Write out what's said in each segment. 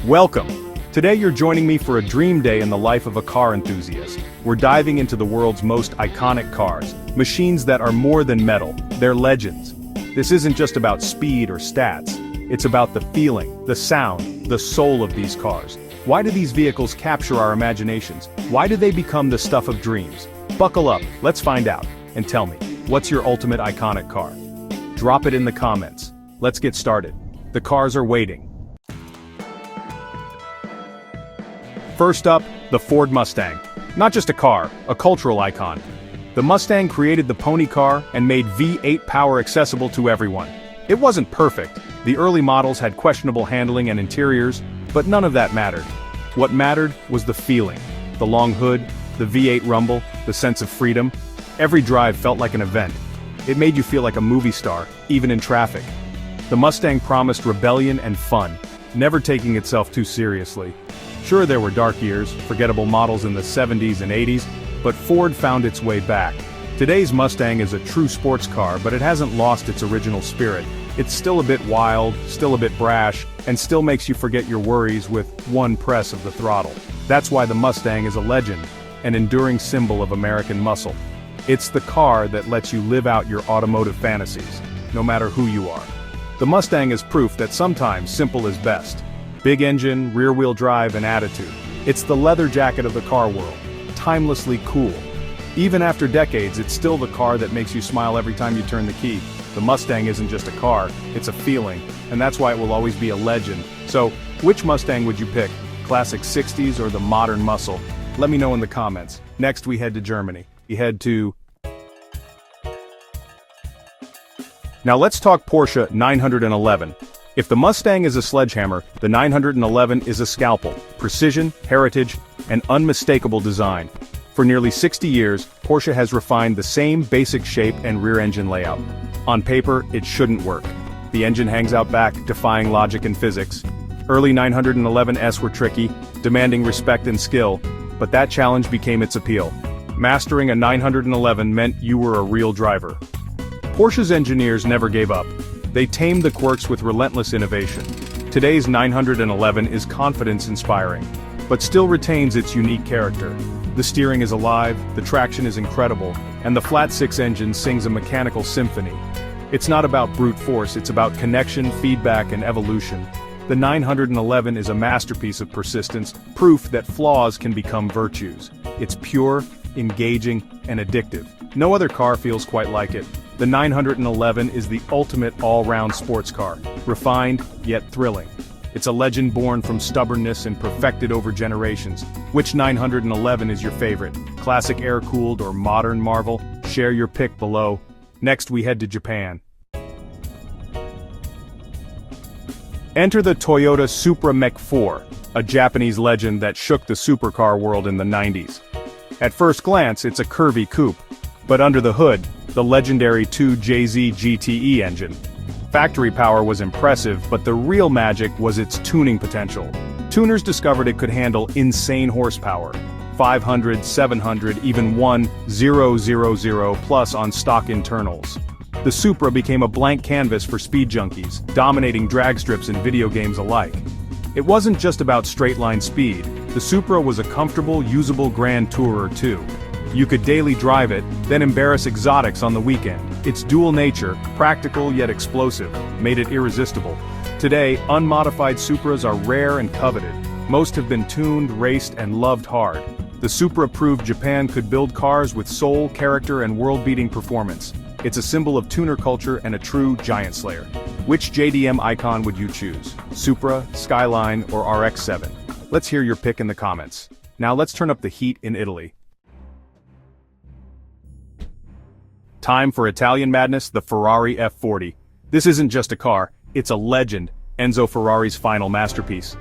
Welcome! Today you're joining me for a dream day in the life of a car enthusiast. We're diving into the world's most iconic cars, machines that are more than metal, they're legends. This isn't just about speed or stats, it's about the feeling, the sound, the soul of these cars. Why do these vehicles capture our imaginations? Why do they become the stuff of dreams? Buckle up, let's find out, and tell me, what's your ultimate iconic car? Drop it in the comments. Let's get started. The cars are waiting. First up, the Ford Mustang. Not just a car, a cultural icon. The Mustang created the pony car and made V8 power accessible to everyone. It wasn't perfect. The early models had questionable handling and interiors, but none of that mattered. What mattered was the feeling. The long hood, the V8 rumble, the sense of freedom. Every drive felt like an event. It made you feel like a movie star, even in traffic. The Mustang promised rebellion and fun, never taking itself too seriously. Sure, there were dark years, forgettable models in the 70s and 80s, but Ford found its way back. Today's Mustang is a true sports car, but it hasn't lost its original spirit. It's still a bit wild, still a bit brash, and still makes you forget your worries with one press of the throttle. That's why the Mustang is a legend, an enduring symbol of American muscle. It's the car that lets you live out your automotive fantasies, no matter who you are. The Mustang is proof that sometimes simple is best. Big engine, rear-wheel drive, and attitude. It's the leather jacket of the car world, timelessly cool. Even after decades, it's still the car that makes you smile every time you turn the key. The Mustang isn't just a car, it's a feeling, and that's why it will always be a legend. So, which Mustang would you pick? Classic 60s or the modern muscle? Let me know in the comments. Next we head to Germany. We head to... Now let's talk Porsche 911. If the Mustang is a sledgehammer, the 911 is a scalpel, precision, heritage, and unmistakable design. For nearly 60 years, Porsche has refined the same basic shape and rear engine layout. On paper, it shouldn't work. The engine hangs out back, defying logic and physics. Early 911s were tricky, demanding respect and skill, but that challenge became its appeal. Mastering a 911 meant you were a real driver. Porsche's engineers never gave up. They tamed the quirks with relentless innovation. Today's 911 is confidence-inspiring, but still retains its unique character. The steering is alive, the traction is incredible, and the flat-six engine sings a mechanical symphony. It's not about brute force, it's about connection, feedback, and evolution. The 911 is a masterpiece of persistence, proof that flaws can become virtues. It's pure, engaging, and addictive. No other car feels quite like it. The 911 is the ultimate all-round sports car, refined, yet thrilling. It's a legend born from stubbornness and perfected over generations. Which 911 is your favorite? Classic air-cooled or modern marvel? Share your pick below. Next we head to Japan. Enter the Toyota Supra Mech-4, a Japanese legend that shook the supercar world in the 90s. At first glance, it's a curvy coupe, but under the hood, the legendary 2JZ GTE engine. Factory power was impressive, but the real magic was its tuning potential. Tuners discovered it could handle insane horsepower, 500, 700, even 1,000 plus on stock internals. The Supra became a blank canvas for speed junkies, dominating drag strips and video games alike. It wasn't just about straight-line speed. The Supra was a comfortable, usable grand tourer too. You could daily drive it, then embarrass exotics on the weekend. Its dual nature, practical yet explosive, made it irresistible. Today, unmodified Supras are rare and coveted. Most have been tuned, raced, and loved hard. The Supra proved Japan could build cars with soul, character, and world-beating performance. It's a symbol of tuner culture and a true giant slayer. Which JDM icon would you choose? Supra, Skyline, or RX-7? Let's hear your pick in the comments. Now let's turn up the heat in Italy. Time for Italian madness, the Ferrari F40. This isn't just a car, it's a legend, Enzo Ferrari's final masterpiece.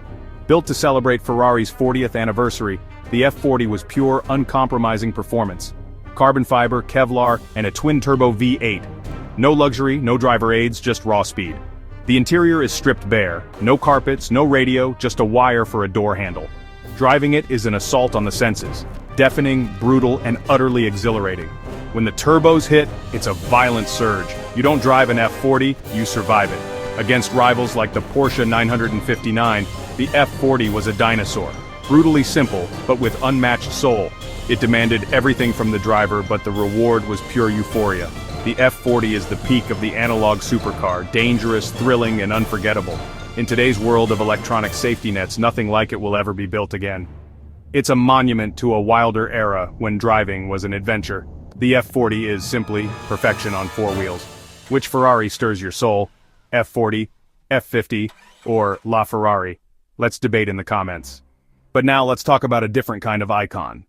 Built to celebrate Ferrari's 40th anniversary, the F40 was pure, uncompromising performance. Carbon fiber, Kevlar, and a twin-turbo V8. No luxury, no driver aids, just raw speed. The interior is stripped bare, no carpets, no radio, just a wire for a door handle. Driving it is an assault on the senses. Deafening, brutal, and utterly exhilarating. When the turbos hit, it's a violent surge. You don't drive an F40, you survive it. Against rivals like the Porsche 959, the F40 was a dinosaur. Brutally simple, but with unmatched soul. It demanded everything from the driver, but the reward was pure euphoria. The F40 is the peak of the analog supercar, dangerous, thrilling, and unforgettable. In today's world of electronic safety nets, nothing like it will ever be built again. It's a monument to a wilder era when driving was an adventure. The F40 is simply perfection on four wheels. Which Ferrari stirs your soul? F40, F50, or La Ferrari? Let's debate in the comments. But now let's talk about a different kind of icon.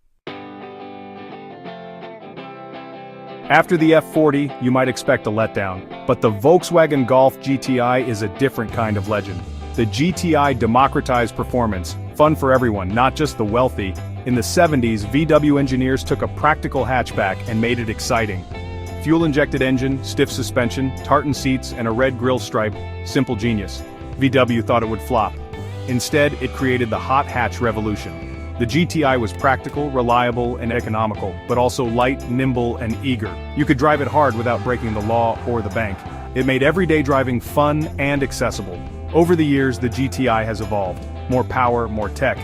After the F40, you might expect a letdown, but the Volkswagen Golf GTI is a different kind of legend. The GTI democratized performance, fun for everyone, not just the wealthy. In the 70s, VW engineers took a practical hatchback and made it exciting. Fuel-injected engine, stiff suspension, tartan seats, and a red grille stripe, simple genius. VW thought it would flop. Instead, it created the hot hatch revolution. The GTI was practical, reliable, and economical, but also light, nimble, and eager. You could drive it hard without breaking the law or the bank. It made everyday driving fun and accessible. Over the years, the GTI has evolved. More power, more tech.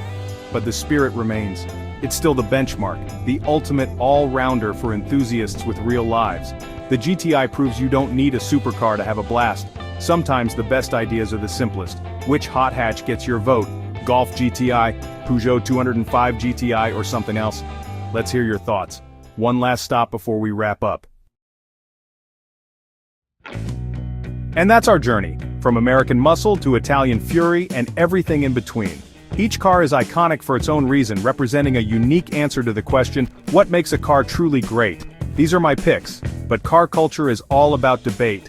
But the spirit remains. It's still the benchmark, the ultimate all-rounder for enthusiasts with real lives. The GTI proves you don't need a supercar to have a blast. Sometimes the best ideas are the simplest. Which hot hatch gets your vote? Golf GTI, Peugeot 205 GTI, or something else? Let's hear your thoughts. One last stop before we wrap up. And that's our journey, from American muscle to Italian fury and everything in between. Each car is iconic for its own reason, representing a unique answer to the question, what makes a car truly great? These are my picks, but car culture is all about debate.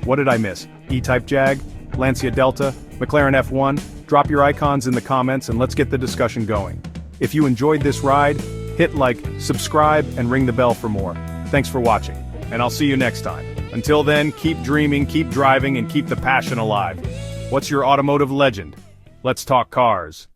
What did I miss? E-Type Jag? Lancia Delta? McLaren F1? Drop your icons in the comments and let's get the discussion going. If you enjoyed this ride, hit like, subscribe, and ring the bell for more. Thanks for watching, and I'll see you next time. Until then, keep dreaming, keep driving, and keep the passion alive. What's your automotive legend? Let's talk cars.